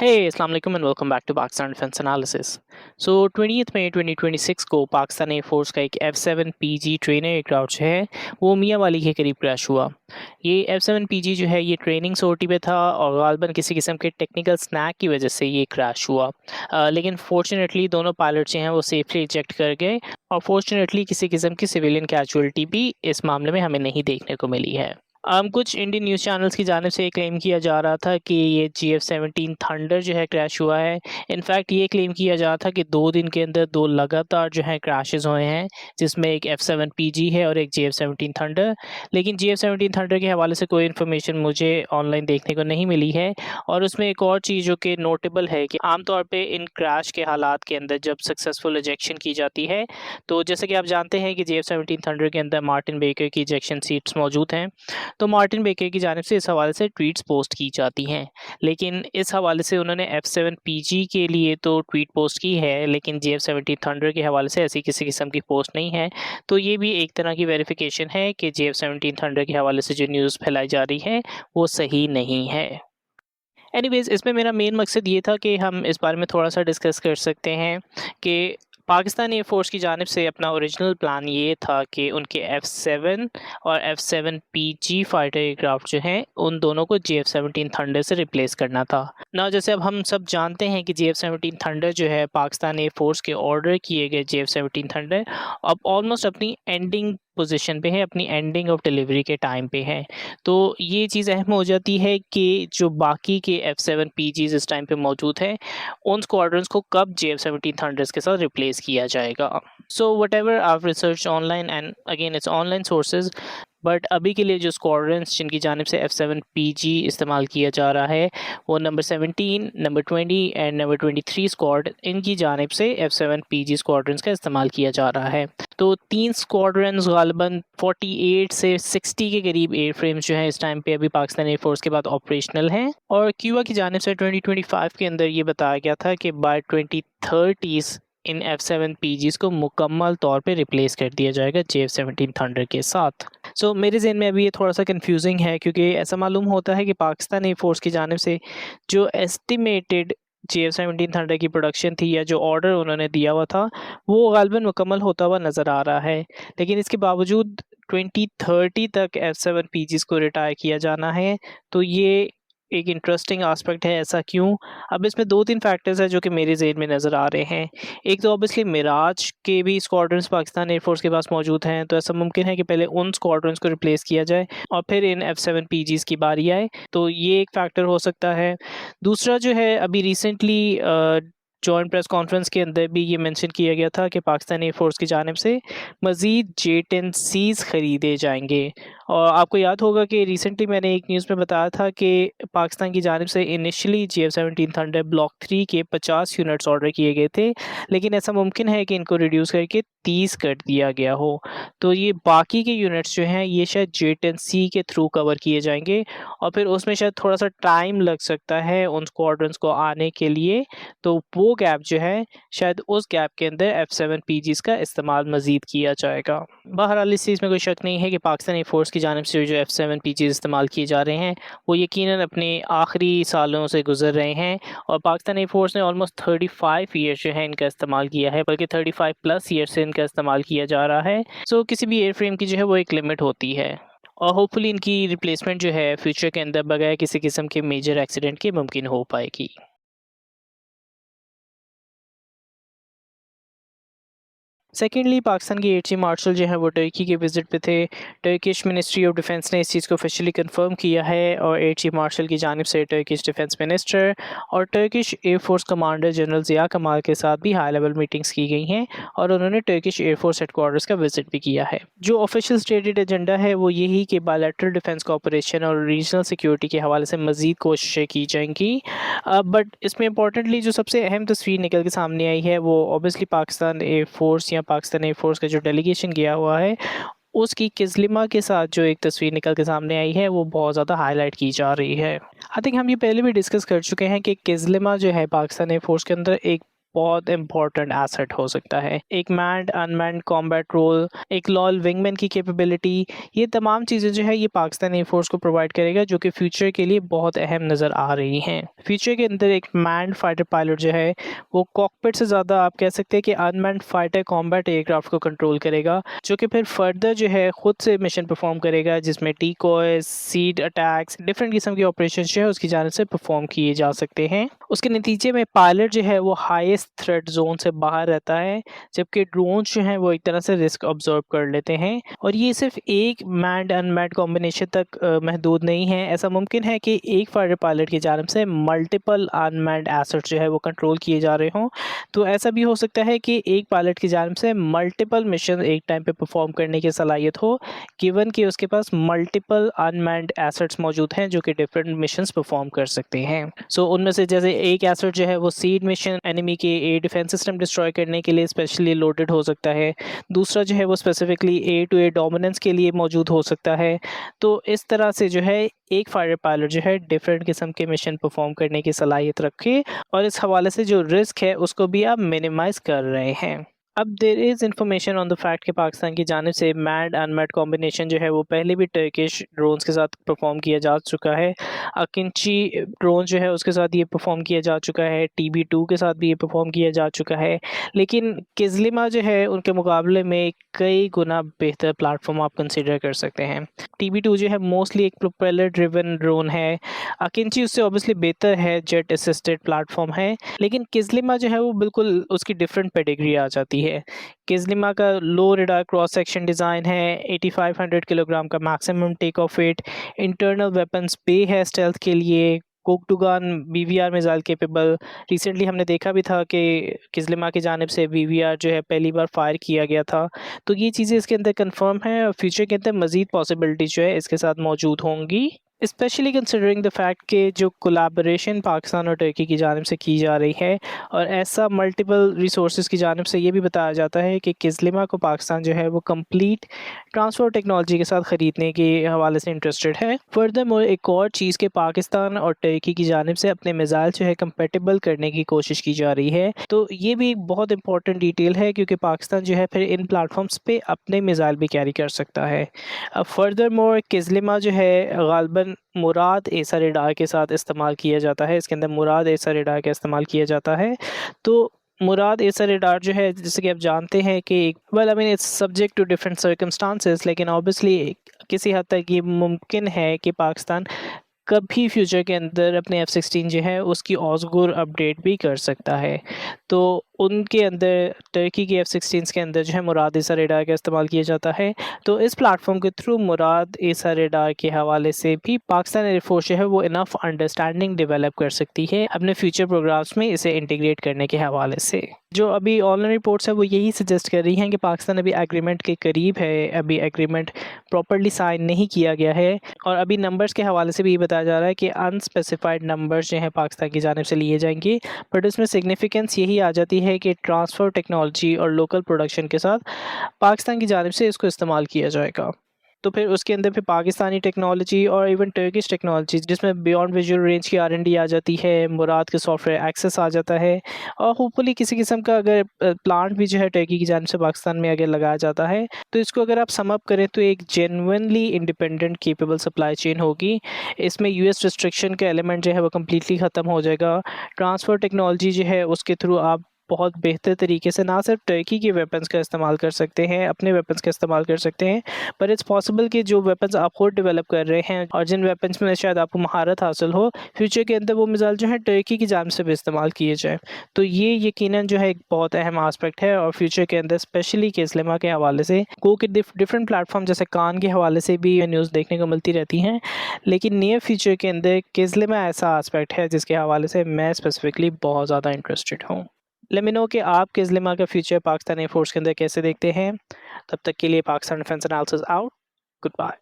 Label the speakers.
Speaker 1: Hey, Assalamu alaikum and welcome back to Pakistan Defense Analysis. So 20th मई 2026 को Pakistan air force का एक F-7PG trainer aircraft जो है वो मियाँ वाली के करीब क्रैश हुआ। ये F-7PG जो है ये ट्रेनिंग सोर्टी पे था और गालबन किसी किस्म के टेक्निकल स्नैक की वजह से ये क्रैश हुआ। लेकिन फॉर्चुनेटली दोनों पायलट जो हैं वो सेफली इजेक्ट कर गए और फॉर्चुनेटली किसी किस्म की सिविलियन कैजुअलिटी भी इस मामले में हमें नहीं देखने को मिली है। कुछ इंडियन न्यूज़ चैनल्स की जानिब से क्लेम किया जा रहा था कि ये GF-17 थंडर जो है क्रैश हुआ है। इनफैक्ट ये क्लेम किया जा रहा था कि 2 दिन के अंदर 2 लगातार जो है क्रैशेस हुए हैं, जिसमें एक F-7PG है और एक GF-17 थंडर। लेकिन GF-17 थंडर के हवाले से कोई इन्फॉर्मेशन मुझे ऑनलाइन देखने को नहीं मिली है। और उसमें एक और चीज़ जो कि नोटेबल है कि आमतौर पे इन क्रैश के हालात के अंदर जब सक्सेसफुल इजेक्शन की जाती है, तो जैसे कि आप जानते हैं कि GF-17 थंडर के अंदर मार्टिन बेकर की इजेक्शन सीट्स मौजूद हैं। तो मार्टिन बेकर की जानिब से इस हवाले से ट्वीट्स पोस्ट की जाती हैं, लेकिन इस हवाले से उन्होंने F-7PG के लिए तो ट्वीट पोस्ट की है, लेकिन GF-17 थंडर के हवाले से ऐसी किसी किस्म की पोस्ट नहीं है। तो ये भी एक तरह की वेरिफिकेशन है कि GF-17 थंडर के हवाले से जो न्यूज़ फैलाई जा रही है वो सही नहीं है। एनीवेज़ इसमें मेरा मेन मकसद ये था कि हम इस बारे में थोड़ा-सा डिस्कस कर सकते हैं कि पाकिस्तान एयरफोर्स की जानिब से अपना ओरिजिनल प्लान ये था कि उनके F-7 और F-7PG फाइटर एयरक्राफ्ट जो हैं उन दोनों को GF-17 थंडर से रिप्लेस करना था। ना जैसे अब हम सब जानते हैं कि GF-17 थंडर जो है पाकिस्तान एयरफोर्स के ऑर्डर किए गए GF-17 थंडर अब ऑलमोस्ट अपनी एंडिंग पोजीशन पे है, अपनी एंडिंग ऑफ डिलीवरी के टाइम पे है। तो ये चीज़ अहम हो जाती है कि जो बाकी के F-7PGs इस टाइम पे मौजूद हैं, उन स्क्वाड्रंस को कब GF-17 थंडर्स के साथ रिप्लेस किया जाएगा। So whatever I have researched online and again it's online sources, but अभी के लिए जो स्क्वाड्रंस जिनकी जानिब से F-7PG इस्तेमाल किया जा रहा है वो number 17, number 20 and number 23 squad, इनकी जानिब से F-7PG स्क्वाड्रंस का इस्तेमाल किया जा रहा है। तो 3 स्क्वाड्रंस गालिबन 48 से 60 के करीब एयर फ्रेम्स जो हैं इस टाइम पे अभी पाकिस्तान एयरफोर्स के बाद ऑपरेशनल हैं और क्यूबा की जानिब से 2025 के अंदर ये बताया गया था कि बाय 2030 इन F-7PGs को मुकम्मल तौर पे रिप्लेस कर दिया जाएगा GF-17 थंडर के साथ। सो मेरे ज़हन में अभी ये थोड़ा-सा कन्फ्यूजिंग है क्योंकि ऐसा मालूम होता है कि पाकिस्तान एयरफोर्स की जानिब से जो एस्टिमेटेड GF-17 थंडर की प्रोडक्शन थी या जो ऑर्डर उन्होंने दिया हुआ था, वो गालिबन मुकम्मल होता हुआ नज़र आ रहा है। लेकिन इसके बावजूद 2030 तक F-7PGs को रिटायर किया जाना है, तो ये एक इंटरेस्टिंग एस्पेक्ट है। ऐसा क्यों? अब इसमें 2-3 फैक्टर्स हैं जो कि मेरे ज़हन में नज़र आ रहे हैं। एक तो ऑब्वियसली मिराज के भी स्क्वाड्रंस पाकिस्तान एयरफोर्स के पास मौजूद हैं, तो ऐसा मुमकिन है कि पहले उन स्क्वाड्रंस को रिप्लेस किया जाए और फिर इन F-7PGs की बारी आए, तो ये एक फैक्टर हो सकता है। दूसरा जो है अभी रिसेंटली जॉइंट प्रेस कॉन्फ्रेंस के अंदर भी ये मेंशन किया गया था कि पाकिस्तान एयरफोर्स की जानिब से मज़ीद J-10Cs ख़रीदे जाएंगे। और आपको याद होगा कि रिसेंटली मैंने एक न्यूज़ में बताया था कि पाकिस्तान की जानिब से इनिशियली GF-17 थंडर ब्लॉक 3 के 50 यूनिट्स ऑर्डर किए गए थे, लेकिन ऐसा मुमकिन है कि इनको रिड्यूस करके 30 कर दिया गया हो। तो ये बाकी के यूनिट्स जो हैं ये शायद J-10C के थ्रू कवर किए जाएंगे और फिर उसमें शायद थोड़ा-सा टाइम लग सकता है उन स्क्वाड्रंस को आने के लिए, तो वो गैप जो है शायद उस गैप के अंदर F-7PGs का इस्तेमाल मज़ीद किया जाएगा। बहरहाल इस चीज़ में कोई शक नहीं है कि पाकिस्तान एयरफोर्स की जानिब से जो F-7PGs इस्तेमाल किए जा रहे हैं वो यकीनन अपने आखिरी सालों से गुजर रहे हैं और पाकिस्तान एयरफोर्स ने ऑलमोस्ट 35 ईयर्स जो है इनका इस्तेमाल किया है, बल्कि 35 प्लस ईयर से इनका इस्तेमाल किया जा रहा है। सो किसी भी एयर फ्रेम की जो है वो एक लिमिट होती है और होपफुली इनकी रिप्लेसमेंट जो है फ्यूचर के अंदर बगैर किसी किस्म के मेजर एक्सीडेंट के मुमकिन हो पाएगी। सेकेंडली पाकिस्तान के एयर चीफ मार्शल जो है वो टर्की के विज़िट पे थे। टर्किश मिनिस्ट्री ऑफ डिफेंस ने इस चीज़ को ऑफिशियली कंफर्म किया है और एयर चीफ मार्शल की जानिब से टर्किश डिफेंस मिनिस्टर और Turkish air force commander general Ziya Cemal के साथ भी हाई लेवल मीटिंग्स की गई हैं और उन्होंने टर्किश एयरफोर्स हेडक्वार्टर्स का विजिट भी किया है। जो ऑफिशियल स्टेटेड एजेंडा है वो यही कि बायलैटरल डिफेंस कोऑपरेशन और रीजनल सिक्योरिटी के हवाले से मज़ीद कोशिशें की जाएंगी। बट इसमें इंपॉर्टेंटली जो सबसे अहम तस्वीर निकल के सामने आई है वो ऑब्वियसली पाकिस्तान एयरफोर्स या पाकिस्तान एयरफोर्स का जो डेलीगेशन गया हुआ है उसकी किज़लिमा के साथ जो एक तस्वीर निकल के सामने आई है वो बहुत ज़्यादा हाईलाइट की जा रही है। आई थिंक हम ये पहले भी डिस्कस कर चुके हैं कि किज़लिमा जो है पाकिस्तान एयरफोर्स के अंदर एक बहुत इंपॉर्टेंट एसेट हो सकता है। एक मैन्ड अनमैन्ड कॉम्बैट रोल, एक लॉयल विंगमैन की कैपेबिलिटी, ये तमाम चीज़ें जो है ये पाकिस्तान एयरफोर्स को प्रोवाइड करेगा, जो कि फ्यूचर के लिए बहुत अहम नज़र आ रही हैं। फ्यूचर के अंदर एक मैन्ड फाइटर पायलट जो है वो कॉकपिट से ज़्यादा आप कह सकते हैं कि अनमैन्ड फाइटर कॉम्बैट एयरक्राफ्ट को कंट्रोल करेगा, जो कि फिर फर्दर जो है खुद से मिशन परफॉर्म करेगा, जिसमें टीकॉय, सीड अटैक्स, डिफरेंट किस्म के ऑपरेशन जो है उसकी जानिब से परफॉर्म किए जा सकते हैं। उसके नतीजे में पायलट जो है वो हाईएस्ट थ्रेट जोन से बाहर रहता है, जबकि ड्रोन जो हैं वो एक तरह से रिस्क ऑब्जर्व कर लेते हैं। और ये सिर्फ एक मैन्ड अनमैन्ड कॉम्बिनेशन तक महदूद नहीं है। ऐसा मुमकिन है कि एक फाइटर पायलट की जानिब से मल्टीपल अनमैन्ड एसेट जो है वो कंट्रोल किए जा रहे हों। तो ऐसा भी हो सकता है कि एक पायलट की जानिब से मल्टीपल मिशन एक टाइम पे परफॉर्म करने की सलाहियत हो, गिवन कि उसके पास मल्टीपल अनमैन्ड एसेट्स मौजूद हैं जो कि डिफरेंट मिशंस परफॉर्म कर सकते हैं। सो उनमें से जैसे एक एसेट जो है वो सीड मिशन एनिमी के एयर डिफेंस सिस्टम डिस्ट्रॉय करने के लिए स्पेशली लोडेड हो सकता है। दूसरा जो है वो specifically A to A dominance के लिए मौजूद हो सकता है। तो इस तरह से जो है एक फाइटर पायलट जो है डिफरेंट किस्म के मिशन परफॉर्म करने की सलाहियत रखे, और इस हवाले से जो रिस्क है उसको भी आप मिनिमाइज कर रहे हैं। अब there is information on the fact कि पाकिस्तान की जानिब से मैड अनमैड कॉम्बिनेशन जो है वो पहले भी टर्किश ड्रोन्स के साथ परफॉर्म किया जा चुका है। अकिंची ड्रोन जो है उसके साथ ये परफॉर्म किया जा चुका है, TB2 के साथ भी ये परफॉर्म किया जा चुका है, लेकिन किजलिमा जो है उनके मुकाबले में कई गुना बेहतर प्लेटफॉर्म आप कंसिडर कर सकते हैं। TB2 जो है मोस्टली एक प्रोपेलर ड्रिवन ड्रोन है, अकिंची उससे ऑब्वियसली बेहतर है, जेट असिस्टेड प्लेटफॉर्म है, लेकिन किजलिमा जो है वो बिल्कुल उसकी डिफरेंट पेडिग्री आ जाती है। किजलिमा का low radar cross section design है, 8500 किलोग्राम का maximum take off weight, internal weapons पे है स्टेल्थ के लिए, Gokdogan BVR missile capable. Recently हमने देखा भी था कि किजलिमा की जानिब से BVR जो है पहली बार फायर किया गया था। तो ये चीज़ें इसके अंदर कंफर्म है और फ्यूचर के अंदर मज़ीद पॉसिबिलिटी जो है इसके साथ मौजूद होंगी, स्पेशली कंसिडरिंग द फैक्ट कि जो कोलैबोरेशन पाकिस्तान और टर्की की जानिब से की जा रही है, और ऐसा मल्टीपल रिसोर्सेज की जानिब से ये भी बताया जाता है कि किजलिमा को पाकिस्तान जो है वो कंप्लीट ट्रांसपोर्ट टेक्नोलॉजी के साथ ख़रीदने के हवाले से इंटरेस्टेड है। फर्दरमोर एक और चीज़ के पाकिस्तान और टर्की की जानिब से अपने मिसाइल जो है कंपेटेबल करने की कोशिश की जा रही है। तो ये भी एक बहुत इंपॉर्टेंट डिटेल है, क्योंकि पाकिस्तान जो है फिर इन प्लेटफॉर्म्स पे अपने मिसाइल भी कैरी कर सकता है। फर्दरमोर किजलिमा जो है गालबन मुराद एसा रेडार के साथ इस्तेमाल किया जाता है। इसके अंदर मुराद एसा रेडार का इस्तेमाल किया जाता है। तो मुराद एसा रेडार जो है, जैसे कि आप जानते हैं कि well I mean it's subject to different circumstances, लेकिन ऑब्वियसली किसी हद तक ये मुमकिन है कि पाकिस्तान कभी फ्यूचर के अंदर अपने F-16 जो है उसकी ऑसगुर अपडेट भी कर सकता है। तो उनके अंदर टर्की के F-16 के अंदर जो है मुराद एसा रेडार का इस्तेमाल किया जाता है। तो इस प्लेटफॉर्म के थ्रू मुराद एसा रेडार के हवाले से भी पाकिस्तान एयरफोर्स जो है वो इनफ अंडरस्टैंडिंग डेवलप कर सकती है अपने फ्यूचर प्रोग्राम्स में इसे इंटीग्रेट करने के हवाले से। जो अभी ऑनलाइन रिपोर्ट्स है वो यही सजेस्ट कर रही हैं कि पाकिस्तान अभी एग्रीमेंट के करीब है, अभी एग्रीमेंट प्रॉपर्ली साइन नहीं किया गया है, और अभी नंबर्स के हवाले से भी ये बताया जा रहा है कि अनस्पेसिफाइड नंबर्स जो हैं पाकिस्तान की जानिब से लिए जाएंगे, बट इसमें सिग्निफिकेंस यही आ जाती है कि ट्रांसफ़र टेक्नोलॉजी और लोकल प्रोडक्शन के साथ पाकिस्तान की जानिब से इसको इस्तेमाल किया जाएगा। तो फिर उसके अंदर फिर पाकिस्तानी टेक्नोलॉजी और इवन टर्किश टेक्नोलॉजी, जिसमें बियॉन्ड विजुअल रेंज की R&D आ जाती है, मुराद के सॉफ्टवेयर एक्सेस आ जाता है, और होपफुली किसी किस्म का अगर प्लांट भी जो है टर्की की जानिब से पाकिस्तान में अगर लगाया जाता है, तो इसको अगर आप सम अप करें तो एक genuinely independent capable supply chain होगी। इसमें US रिस्ट्रिक्शन का एलिमेंट जो है वो कम्प्लीटली ख़त्म हो जाएगा। ट्रांसफ़र टेक्नोलॉजी जो है उसके थ्रू आप बहुत बेहतर तरीके से ना सिर्फ टर्की के वेपन्स का इस्तेमाल कर सकते हैं, अपने वेपन्स का इस्तेमाल कर सकते हैं, पर इट्स पॉसिबल कि जो वेपन्स आप खुद डेवलप कर रहे हैं और जिन वेपन्स में शायद आपको महारत हासिल हो, फ्यूचर के अंदर वो मिसाइल जो है टर्की की जानिब से भी इस्तेमाल किए जाए। तो ये यकीनन जो है एक बहुत अहम आस्पेक्ट है, और फ्यूचर के अंदर स्पेशली किजलिमा के हवाले से को कि डिफरेंट प्लेटफॉर्म जैसे कान के हवाले से भी न्यूज़ देखने को मिलती रहती हैं, लेकिन नियर फ्यूचर के अंदर किजलिमा ऐसा आस्पेक्ट है जिसके हवाले से मैं स्पेसिफिकली बहुत ज़्यादा इंटरेस्टेड हूँ। लेट मी नो कि आप किजलिमा का फ्यूचर पाकिस्तान एयरफोर्स के अंदर कैसे देखते हैं। तब तक के लिए Pakistan defence analysis out. Good bye.